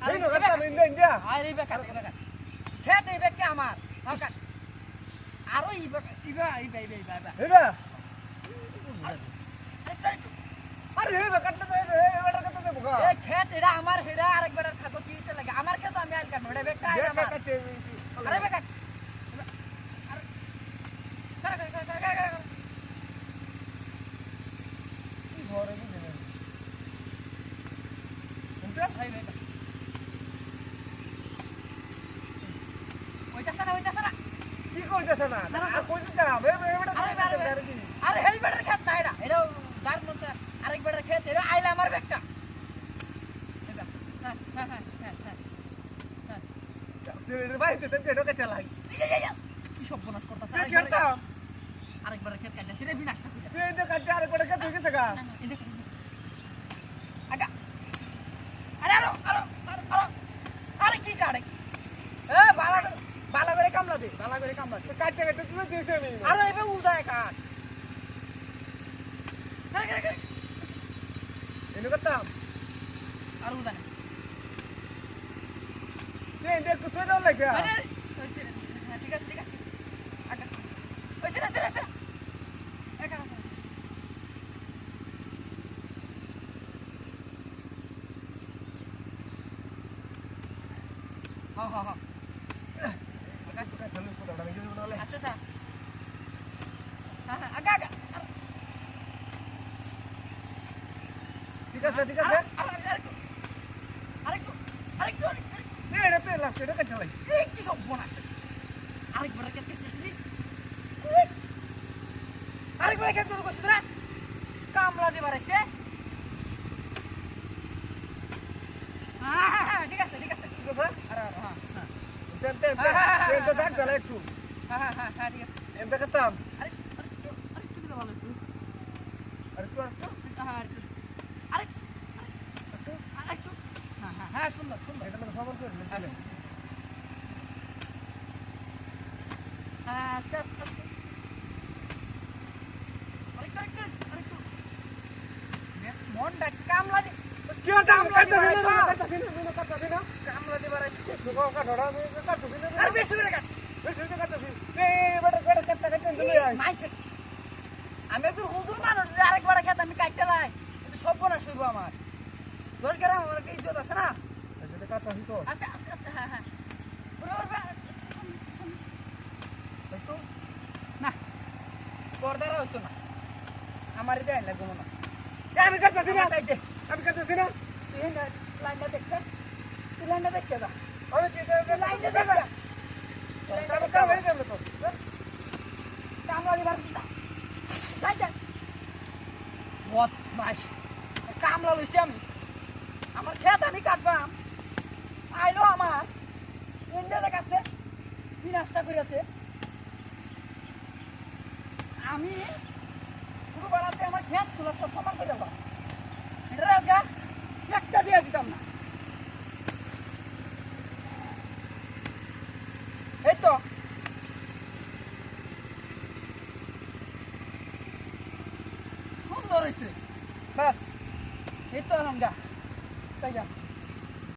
এই নো কাটা ইন্দা ইন্দা আরে বেকার খেত এই বেকে আমার হকা আরো ইবা হেবা আরে হেবা কাটলে তো হেবাটা কত দেব গা এই খেত এটা আমার হেরা আরেকবার থাকো কি হইছে লাগে আমার খেত আমি আইল কাটবো এটা বেকা আমার আরে বেকার আরে কর কি ঘরে বুঝে না এন্টা ভাই বেকা ওইতাছ না কি কইতাছ না আর কইছিস না হেবাটা আরে হেলমেটের খেত না এটা এটা যার মধ্যে আরেকবার খেত এটা আইলা আমার বেকটা তুই ভাই তুই তো ঢোকা চালাই কি সব বনাস করতাছ তুই খেলতাম আরেকবার খেত কাটছে রে বিনাশটা কইরা তুই ইন্দা কাটতে আরেকবার কে তুই গেছে গা আগা আরে আরে কি কাটে এ বালা করে কামলা দে কাটতে কাটতে তুই দিছ আমি আরে এবে উদায় কাট এনে করতাম আর উদায় তুই ইন্দা তুই দাও লাগে আরে ওইছে ঠিক আছে আগা ওইছে একা হ্যাঁ কাটতে কাটতে লুক দাও আমি কিছু বলে আচ্ছা স্যার হ্যাঁ আগা ঠিক আছে আরেকটু এই এটা তুই লাস্ট এটা কাটতে লাই এই কি সব বনাস আরেকবার কেটেছি আরেকবার কেটে করছিস না কামলা দিয়ে বাড়াইছে হ্যাঁ ঠিক আছে ঠিক আছে আরে হ্যাঁ তেন তো দেখ দাও একটু হ্যাঁ ঠিক আছে এমটা করতাম আরেকটু দিলে ভালো একটু আরেকটু আরেকটু হ্যাঁ সুন্দর এটা মানে সমান করে নিচ্ছিলেন হ্যাঁ আস্তে আরেকটু মনটা কামলা দি কি হচ্ছে আমি কাটতাছি না কামলা দি বাড়াইছে সুগো কাটড়া আমি কাটতাছি না আর বেশি করে কাট বেশি তো কাটতাছি এই বড় কাটতে চলে আয় মাইছে আমি একটু হুজুর মানুষ যে আরেকবার খেত আমি কাটতে লাই কিন্তু সব বনা শুইব আমার দরকার আমার কি ইজ্জত আছে না এটা কাটতাছি তো আস্তে হ্যাঁ বরাবর একটু না পর্দারা হইতো না আমারই দেয় লাগবো না আমি কাটতাছি না তাই দে আমি কাটতাছি না তুই লাইনটা দেখছে তুই লাইনটা দেখতে যা আমি কি লাইনটা দেখবে কাম হয়ে যাবে তো কামলা দিবার যাই বদমাস কামলা লইছি আমি আমার খেত আমি কাটবাম আইলো আমার ইন্ডিয়াতে কাটছে কি নাস্তা করেছে আমি শুরু বাড়াতে আমার খেত গুলো সব সমান করে দেবো এটা রাজগা একটা দিয়ে দিতাম না এই তো সুন্দর হয়েছে বাস এই তো আলহামদা তাই যা